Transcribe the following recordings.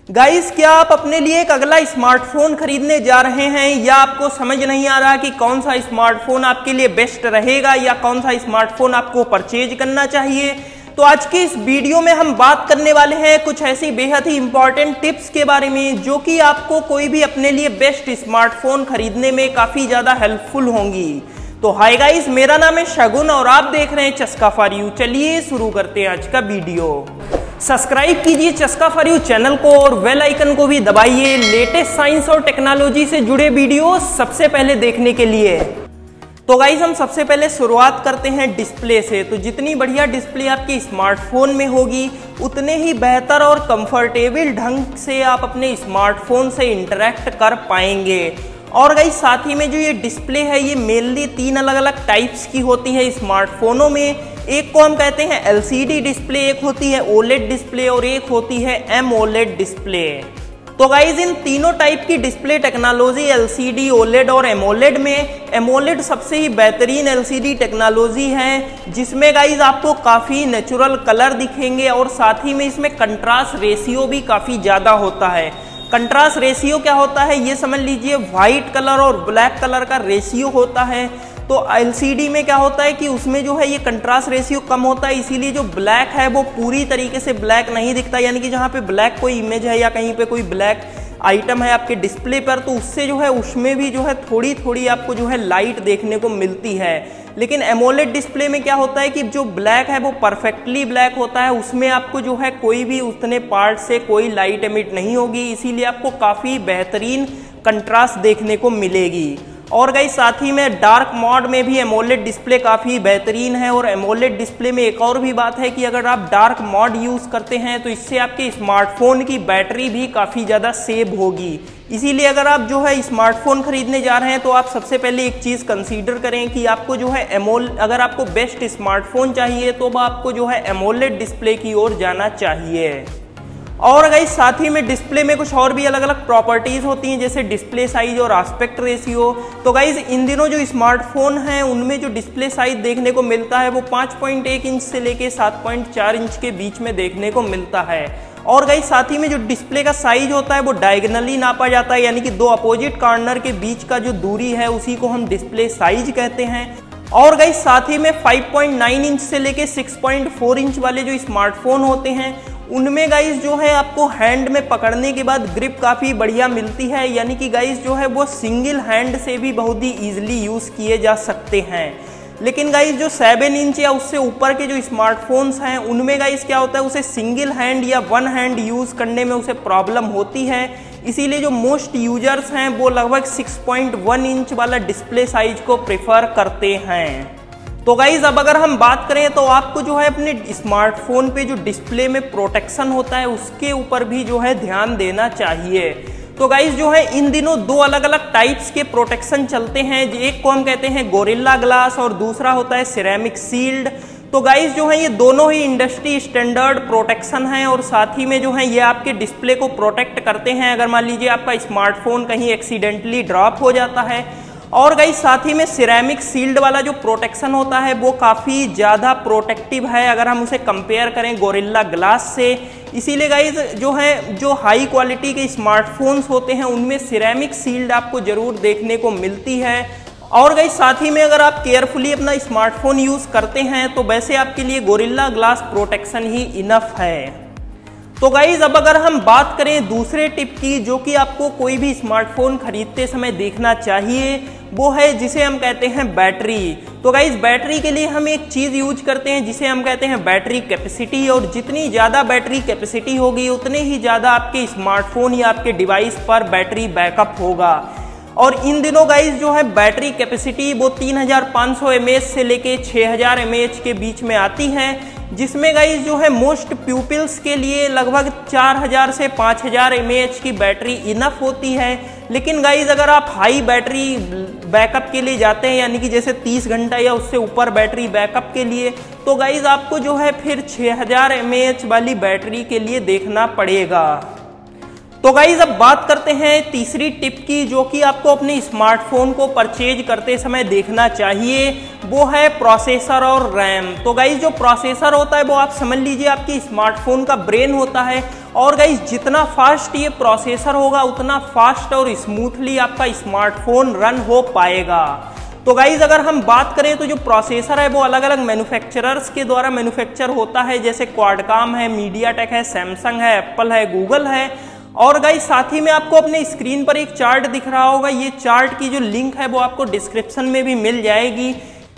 Guys, क्या आप अपने लिए एक अगला स्मार्टफोन खरीदने जा रहे हैं या आपको समझ नहीं आ रहा कि कौन सा स्मार्टफोन आपके लिए बेस्ट रहेगा या कौन सा स्मार्टफोन आपको परचेज करना चाहिए? तो आज की इस वीडियो में हम बात करने वाले हैं कुछ ऐसी बेहद ही इंपॉर्टेंट टिप्स के बारे में जो कि आपको कोई भी अपने लिए बेस्ट स्मार्टफोन खरीदने में काफी ज्यादा हेल्पफुल होंगी। तो हाय गाइस, मेरा नाम है शगुन और आप देख रहे हैं चस्का फॉर यू। चलिए शुरू करते हैं आज का वीडियो। सब्सक्राइब कीजिए चस्का फॉर यू चैनल को और बेल आइकन को भी दबाइए लेटेस्ट साइंस और टेक्नोलॉजी से जुड़े वीडियो सबसे पहले देखने के लिए। तो गाइस, हम सबसे पहले शुरुआत करते हैं डिस्प्ले से। तो जितनी बढ़िया डिस्प्ले आपके स्मार्टफोन में होगी उतने ही बेहतर और कंफर्टेबल ढंग से आप अपने स्मार्टफोन से इंटरेक्ट कर पाएंगे। और गाइस, साथ ही में जो ये डिस्प्ले है ये मेनली 3 अलग अलग टाइप्स की होती है स्मार्टफोनों में। एक को हम कहते हैं LCD डिस्प्ले, एक होती है OLED डिस्प्ले और एक होती है AMOLED डिस्प्ले। तो गाइज, इन तीनों टाइप की डिस्प्ले टेक्नोलॉजी LCD, OLED और AMOLED में AMOLED सबसे ही बेहतरीन LCD टेक्नोलॉजी है जिसमें गाइज आपको काफ़ी नेचुरल कलर दिखेंगे और साथ ही में इसमें कंट्रास्ट रेशियो भी काफ़ी ज़्यादा होता है। कंट्रास्ट रेशियो क्या होता है ये समझ लीजिए, व्हाइट कलर और ब्लैक कलर का रेशियो होता है। तो LCD में क्या होता है कि उसमें जो है ये कंट्रास्ट रेशियो कम होता है, इसीलिए जो ब्लैक है वो पूरी तरीके से ब्लैक नहीं दिखता। यानी कि जहाँ पे ब्लैक कोई इमेज है या कहीं पे कोई ब्लैक आइटम है आपके डिस्प्ले पर तो उससे जो है उसमें भी जो है थोड़ी थोड़ी आपको जो है लाइट देखने को मिलती है। लेकिन AMOLED डिस्प्ले में क्या होता है कि जो ब्लैक है वो परफेक्टली ब्लैक होता है, उसमें आपको जो है कोई भी उतने पार्ट से कोई लाइट एमिट नहीं होगी, इसीलिए आपको काफ़ी बेहतरीन कंट्रास्ट देखने को मिलेगी। और गाइस, साथ ही में डार्क मोड में भी AMOLED डिस्प्ले काफ़ी बेहतरीन है। और AMOLED डिस्प्ले में एक और भी बात है कि अगर आप डार्क मोड यूज़ करते हैं तो इससे आपके स्मार्टफोन की बैटरी भी काफ़ी ज़्यादा सेव होगी। इसीलिए अगर आप जो है स्मार्टफोन खरीदने जा रहे हैं तो आप सबसे पहले एक चीज़ कंसीडर करें कि आपको जो है अगर आपको बेस्ट स्मार्टफोन चाहिए तो आपको जो है AMOLED डिस्प्ले की ओर जाना चाहिए। और गाइस, साथ ही में डिस्प्ले में कुछ और भी अलग अलग प्रॉपर्टीज होती हैं जैसे डिस्प्ले साइज और आस्पेक्ट रेशियो। तो गाइस, इन दिनों जो स्मार्टफोन हैं उनमें जो डिस्प्ले साइज देखने को मिलता है वो 5.1 इंच से लेके 7.4 इंच के बीच में देखने को मिलता है। और गाइस, साथ ही में जो डिस्प्ले का साइज होता है वो डायगोनली नापा जाता है, यानी कि 2 अपोजिट कॉर्नर के बीच का जो दूरी है उसी को हम डिस्प्ले साइज कहते हैं। और गाइस, साथ ही में 5.9 इंच से लेके 6.4 इंच वाले जो स्मार्टफोन होते हैं उनमें गाइस जो है आपको हैंड में पकड़ने के बाद ग्रिप काफ़ी बढ़िया मिलती है, यानी कि गाइस जो है वो सिंगल हैंड से भी बहुत ही ईजिली यूज़ किए जा सकते हैं। लेकिन गाइस, जो 7 इंच या उससे ऊपर के जो स्मार्टफोन्स हैं उनमें गाइस क्या होता है उसे सिंगल हैंड या वन हैंड यूज़ करने में उसे प्रॉब्लम होती है। इसीलिए जो मोस्ट यूजर्स हैं वो लगभग 6.1 इंच वाला डिस्प्ले साइज को प्रेफर करते हैं। तो गाइज, अब अगर हम बात करें तो आपको जो है अपने स्मार्टफोन पे जो डिस्प्ले में प्रोटेक्शन होता है उसके ऊपर भी जो है ध्यान देना चाहिए। तो गाइज, जो है इन दिनों 2 अलग अलग टाइप्स के प्रोटेक्शन चलते हैं। एक को हम कहते हैं गोरिल्ला ग्लास और दूसरा होता है सिरेमिक शील्ड। तो गाइज, जो है ये दोनों ही इंडस्ट्री स्टैंडर्ड प्रोटेक्शन है और साथ ही में जो है ये आपके डिस्प्ले को प्रोटेक्ट करते हैं अगर मान लीजिए आपका स्मार्टफोन कहीं एक्सीडेंटली ड्रॉप हो जाता है। और गाइस, साथ ही में सिरेमिक शील्ड वाला जो प्रोटेक्शन होता है वो काफ़ी ज़्यादा प्रोटेक्टिव है अगर हम उसे कंपेयर करें गोरिल्ला ग्लास से। इसीलिए गाइस, जो है जो हाई क्वालिटी के स्मार्टफोन्स होते हैं उनमें सिरेमिक शील्ड आपको ज़रूर देखने को मिलती है। और गाइस, साथ ही में अगर आप केयरफुली अपना स्मार्टफोन यूज़ करते हैं तो वैसे आपके लिए गोरिल्ला ग्लास प्रोटेक्शन ही इनफ है। तो गाइज, अब अगर हम बात करें दूसरे टिप की जो कि आपको कोई भी स्मार्टफोन खरीदते समय देखना चाहिए, वो है जिसे हम कहते हैं बैटरी। तो गाइज, बैटरी के लिए हम एक चीज़ यूज करते हैं जिसे हम कहते हैं बैटरी कैपेसिटी। और जितनी ज़्यादा बैटरी कैपेसिटी होगी उतने ही ज़्यादा आपके स्मार्टफोन या आपके डिवाइस पर बैटरी बैकअप होगा। और इन दिनों गाइज जो है बैटरी कैपेसिटी वो 3500 mAh से लेके 6000 mAh के बीच में आती है, जिसमें गाइज जो है मोस्ट प्यूपिल्स के लिए लगभग 4000 से 5000 mAh की बैटरी इनफ होती है। लेकिन गाइज, अगर आप हाई बैटरी बैकअप के लिए जाते हैं यानी कि जैसे 30 घंटा या उससे ऊपर बैटरी बैकअप के लिए तो गाइज आपको जो है फिर 6000 mAh वाली बैटरी के लिए देखना पड़ेगा। तो गाइज अब बात करते हैं तीसरी टिप की, जो कि आपको अपने स्मार्टफोन को परचेज करते समय देखना चाहिए, वो है प्रोसेसर और रैम। तो गाइज जो प्रोसेसर होता है वो आप समझ लीजिए आपकी स्मार्टफोन का ब्रेन होता है, और गाइज जितना फास्ट ये प्रोसेसर होगा उतना फास्ट और स्मूथली आपका स्मार्टफोन रन हो पाएगा। तो गाइज अगर हम बात करें तो जो प्रोसेसर है वो अलग अलग मैन्युफैक्चरर्स के द्वारा मैन्युफैक्चर होता है, जैसे क्वाडकॉम है, मीडियाटेक है, सैमसंग है, एप्पल है, गूगल है। और गाइस साथ ही में आपको अपने स्क्रीन पर एक चार्ट दिख रहा होगा, ये चार्ट की जो लिंक है वो आपको डिस्क्रिप्शन में भी मिल जाएगी।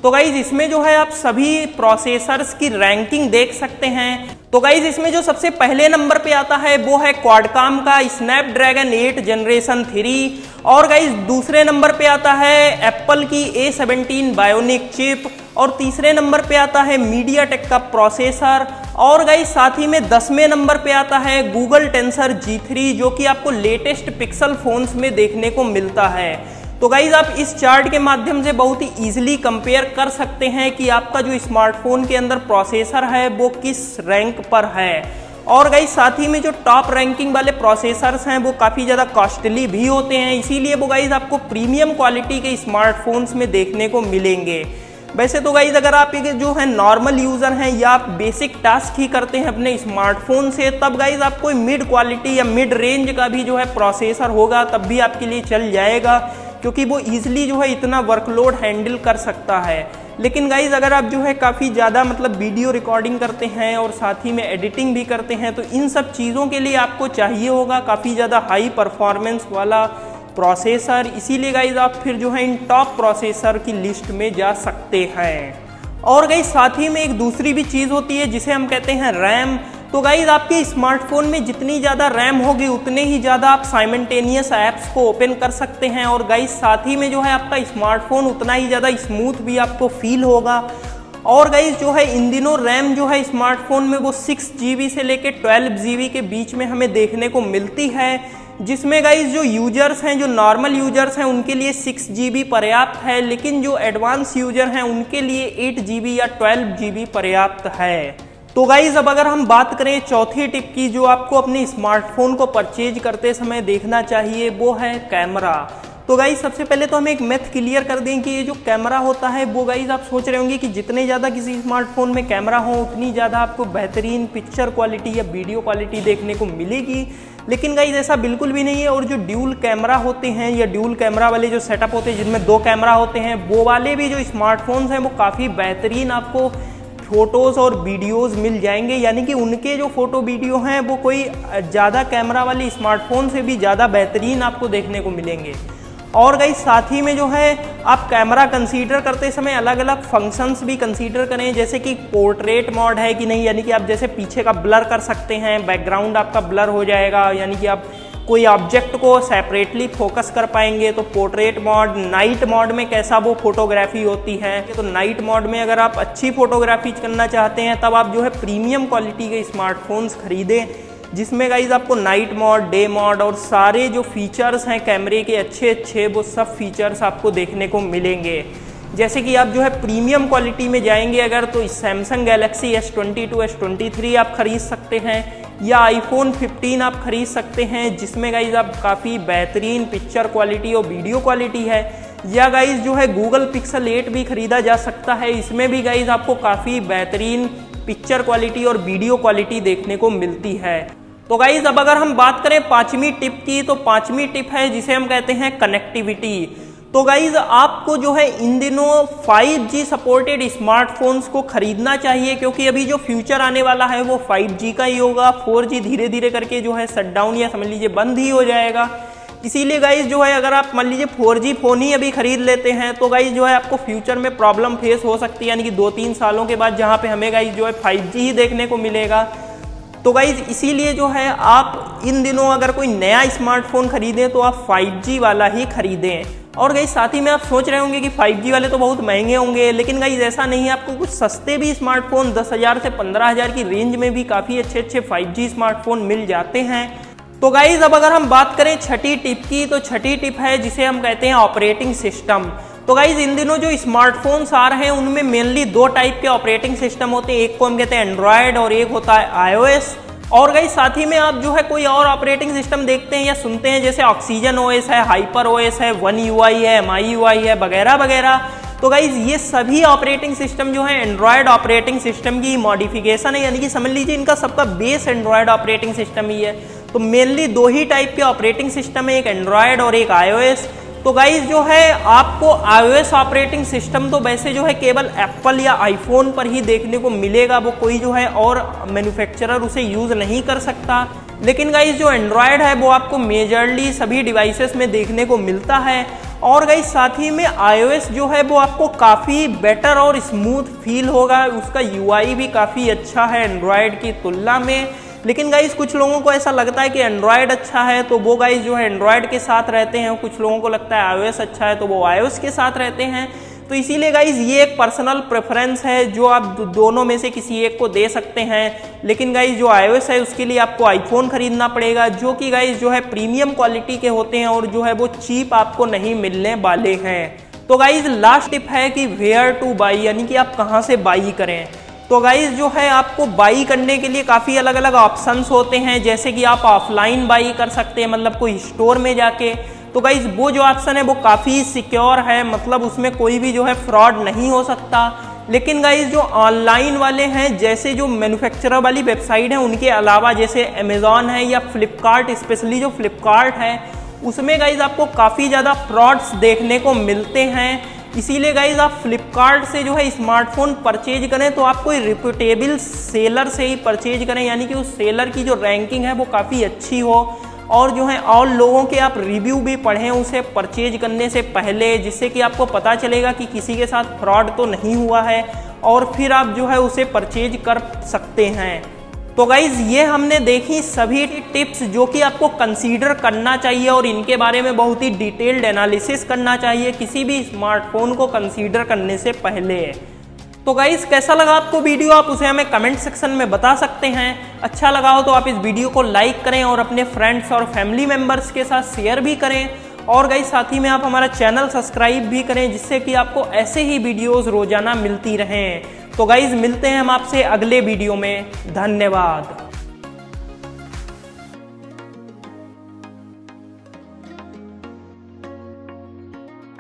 तो गाइस इसमें जो है आप सभी प्रोसेसर्स की रैंकिंग देख सकते हैं। तो गाइस इसमें जो सबसे पहले नंबर पे आता है वो है क्वाडकॉम का स्नैपड्रैगन 8 जनरेशन 3, और गाइस दूसरे नंबर पे आता है एप्पल की A17 बायोनिक चिप, और तीसरे नंबर पे आता है मीडियाटेक का प्रोसेसर, और गाइस साथ ही में 10वें नंबर पे आता है गूगल टेंसर G3, जो कि आपको लेटेस्ट पिक्सल फोन्स में देखने को मिलता है। तो गाइज आप इस चार्ट के माध्यम से बहुत ही इजीली कंपेयर कर सकते हैं कि आपका जो स्मार्टफोन के अंदर प्रोसेसर है वो किस रैंक पर है। और गाइज साथ ही में जो टॉप रैंकिंग वाले प्रोसेसर्स हैं वो काफ़ी ज़्यादा कॉस्टली भी होते हैं, इसीलिए वो गाइज आपको प्रीमियम क्वालिटी के स्मार्टफोन्स में देखने को मिलेंगे। वैसे तो गाइज अगर आप जो है नॉर्मल यूज़र हैं या आप बेसिक टास्क ही करते हैं अपने स्मार्टफोन से, तब गाइज आप कोई मिड क्वालिटी या मिड रेंज का भी जो है प्रोसेसर होगा तब भी आपके लिए चल जाएगा, क्योंकि वो ईजिली जो है इतना वर्कलोड हैंडल कर सकता है। लेकिन गाइज अगर आप जो है काफ़ी ज़्यादा मतलब वीडियो रिकॉर्डिंग करते हैं और साथ ही में एडिटिंग भी करते हैं, तो इन सब चीज़ों के लिए आपको चाहिए होगा काफ़ी ज़्यादा हाई परफॉर्मेंस वाला प्रोसेसर। इसीलिए गाइज आप फिर जो है इन टॉप प्रोसेसर की लिस्ट में जा सकते हैं। और गाइज साथ ही में एक दूसरी भी चीज़ होती है जिसे हम कहते हैं रैम। तो गाइज आपके स्मार्टफोन में जितनी ज़्यादा रैम होगी उतने ही ज़्यादा आप साइमल्टेनियस ऐप्स को ओपन कर सकते हैं, और गाइज साथ ही में जो है आपका स्मार्टफोन उतना ही ज़्यादा स्मूथ भी आपको फील होगा। और गाइज जो है इन दिनों रैम जो है स्मार्टफोन में वो 6 GB से लेके 12 GB के बीच में हमें देखने को मिलती है, जिसमें गाइज जो यूजर्स हैं, जो नॉर्मल यूजर्स हैं उनके लिए 6 GB पर्याप्त है, लेकिन जो एडवांस यूजर हैं उनके लिए 8 GB या 12 GB पर्याप्त है। तो गाइज अब अगर हम बात करें चौथी टिप की जो आपको अपने स्मार्टफोन को परचेज करते समय देखना चाहिए, वो है कैमरा। तो गाइज सबसे पहले तो हम एक मैथ क्लियर कर दें कि ये जो कैमरा होता है वो गाइज आप सोच रहे होंगे कि जितने ज़्यादा किसी स्मार्टफोन में कैमरा हो उतनी ज़्यादा आपको बेहतरीन पिक्चर क्वालिटी या वीडियो क्वालिटी देखने को मिलेगी, लेकिन गाइज ऐसा बिल्कुल भी नहीं है। और जो ड्यूल कैमरा होते हैं या ड्यूल कैमरा वाले जो सेटअप होते हैं जिनमें 2 कैमरा होते हैं, वो वाले भी जो स्मार्टफोन्स हैं वो काफ़ी बेहतरीन आपको फोटोज़ और वीडियोज़ मिल जाएंगे, यानी कि उनके जो फोटो वीडियो हैं वो कोई ज़्यादा कैमरा वाले स्मार्टफोन से भी ज़्यादा बेहतरीन आपको देखने को मिलेंगे। और गाइस साथ ही में जो है आप कैमरा कंसीडर करते समय अलग अलग फंक्शंस भी कंसीडर करें, जैसे कि पोर्ट्रेट मोड है कि नहीं, यानी कि आप जैसे पीछे का ब्लर कर सकते हैं, बैकग्राउंड आपका ब्लर हो जाएगा, यानी कि आप कोई ऑब्जेक्ट को सेपरेटली फोकस कर पाएंगे। तो पोर्ट्रेट मोड, नाइट मोड में कैसा वो फोटोग्राफी होती है, तो नाइट मोड में अगर आप अच्छी फोटोग्राफी करना चाहते हैं तब आप जो है प्रीमियम क्वालिटी के स्मार्टफोन्स खरीदें, जिसमें गाइज आपको नाइट मोड, डे मोड और सारे जो फीचर्स हैं कैमरे के अच्छे वो सब फीचर्स आपको देखने को मिलेंगे। जैसे कि आप जो है प्रीमियम क्वालिटी में जाएंगे अगर, तो सैमसंग गैलेक्सी S22, S23 आप खरीद सकते हैं, या iPhone 15 आप खरीद सकते हैं, जिसमें गाइज आप काफ़ी बेहतरीन पिक्चर क्वालिटी और वीडियो क्वालिटी है। या गाइज जो है गूगल पिक्सल 8 भी खरीदा जा सकता है, इसमें भी गाइज आपको काफ़ी बेहतरीन पिक्चर क्वालिटी और वीडियो क्वालिटी देखने को मिलती है। तो गाइज अब अगर हम बात करें 5वीं टिप की, तो 5वीं टिप है जिसे हम कहते हैं कनेक्टिविटी। तो गाइज आपको जो है इन दिनों 5G सपोर्टेड स्मार्टफोन्स को खरीदना चाहिए, क्योंकि अभी जो फ्यूचर आने वाला है वो 5G का ही होगा। 4G धीरे धीरे करके जो है शटडाउन या समझ लीजिए बंद ही हो जाएगा। इसीलिए गाइज जो है अगर आप मान लीजिए 4G फ़ोन ही अभी खरीद लेते हैं तो गाइज जो है आपको फ्यूचर में प्रॉब्लम फेस हो सकती है, यानी कि 2-3 सालों के बाद जहाँ पे हमें गाइज जो है 5G ही देखने को मिलेगा। तो गाइज इसीलिए जो है आप इन दिनों अगर कोई नया स्मार्टफोन खरीदें तो आप 5G वाला ही खरीदें। और गाइज साथ ही में आप सोच रहे होंगे कि 5G वाले तो बहुत महंगे होंगे, लेकिन गाइज ऐसा नहीं है, आपको कुछ सस्ते भी स्मार्टफोन 10,000 से 15,000 की रेंज में भी काफ़ी अच्छे 5G स्मार्टफोन मिल जाते हैं। तो गाइज अब अगर हम बात करें छठी टिप की, तो छठी टिप है जिसे हम कहते हैं ऑपरेटिंग सिस्टम। तो गाइज इन दिनों जो स्मार्टफोन्स आ रहे हैं उनमें मेनली 2 टाइप के ऑपरेटिंग सिस्टम होते हैं, एक को हम कहते हैं एंड्रॉयड और एक होता है iOS। और गाइस साथ ही में आप जो है कोई और ऑपरेटिंग सिस्टम देखते हैं या सुनते हैं, जैसे ऑक्सीजन ओएस है, हाइपर ओएस है, वन यूआई है, MIUI है, वगैरह वगैरह। तो गाइज ये सभी ऑपरेटिंग सिस्टम जो है एंड्रॉयड ऑपरेटिंग सिस्टम की मॉडिफिकेशन है, यानी कि समझ लीजिए इनका सबका बेस एंड्रॉयड ऑपरेटिंग सिस्टम ही है। तो मेनली दो ही टाइप के ऑपरेटिंग सिस्टम है, एक एंड्रॉयड और एक iOS। तो गाइज जो है आपको iOS ऑपरेटिंग सिस्टम तो वैसे जो है केवल एप्पल या आईफोन पर ही देखने को मिलेगा, वो कोई जो है और मैन्युफैक्चरर उसे यूज नहीं कर सकता। लेकिन गाइज जो एंड्रॉयड है वो आपको मेजरली सभी डिवाइसेस में देखने को मिलता है। और गाइज साथ ही में iOS जो है वो आपको काफ़ी बेटर और स्मूथ फील होगा, उसका UI भी काफ़ी अच्छा है एंड्रॉयड की तुलना में। लेकिन गाइज कुछ लोगों को ऐसा लगता है कि एंड्रॉयड अच्छा है तो वो गाइज जो है एंड्रॉयड के साथ रहते हैं, कुछ लोगों को लगता है iOS अच्छा है तो वो iOS के साथ रहते हैं। तो इसीलिए गाइज ये एक पर्सनल प्रेफरेंस है जो आप दोनों में से किसी एक को दे सकते हैं। लेकिन गाइज जो iOS है उसके लिए आपको आईफोन खरीदना पड़ेगा, जो कि गाइज जो है प्रीमियम क्वालिटी के होते हैं और जो है वो चीप आपको नहीं मिलने वाले हैं। तो गाइज लास्ट टिप है कि वेयर टू बाई, यानी कि आप कहाँ से बाई करें। तो गाइज जो है आपको बाई करने के लिए काफ़ी अलग अलग ऑप्शंस होते हैं, जैसे कि आप ऑफलाइन बाई कर सकते हैं, मतलब कोई स्टोर में जाके। तो गाइज वो जो ऑप्शन है वो काफ़ी सिक्योर है, मतलब उसमें कोई भी जो है फ्रॉड नहीं हो सकता। लेकिन गाइज जो ऑनलाइन वाले हैं, जैसे जो मैन्युफैक्चरर वाली वेबसाइट है उनके अलावा, जैसे अमेजॉन है या फ्लिपकार्ट, स्पेशली जो फ्लिपकार्ट है उसमें गाइज आपको काफ़ी ज़्यादा फ्रॉड्स देखने को मिलते हैं। इसीलिए गाइज आप फ्लिपकार्ट से जो है स्मार्टफोन परचेज करें तो आप कोई रिप्यूटेबल सेलर से ही परचेज करें, यानी कि उस सेलर की जो रैंकिंग है वो काफ़ी अच्छी हो, और जो है और लोगों के आप रिव्यू भी पढ़ें उसे परचेज करने से पहले, जिससे कि आपको पता चलेगा कि किसी के साथ फ्रॉड तो नहीं हुआ है, और फिर आप जो है उसे परचेज कर सकते हैं। तो गाइज ये हमने देखी सभी टिप्स जो कि आपको कंसीडर करना चाहिए और इनके बारे में बहुत ही डिटेल्ड एनालिसिस करना चाहिए किसी भी स्मार्टफोन को कंसीडर करने से पहले। तो गाइज कैसा लगा आपको वीडियो, आप उसे हमें कमेंट सेक्शन में बता सकते हैं। अच्छा लगा हो तो आप इस वीडियो को लाइक करें और अपने फ्रेंड्स और फैमिली मेम्बर्स के साथ शेयर भी करें। और गाइज साथ ही में आप हमारा चैनल सब्सक्राइब भी करें, जिससे कि आपको ऐसे ही वीडियोस रोजाना मिलती रहें। तो गाइज मिलते हैं हम आपसे अगले वीडियो में। धन्यवाद।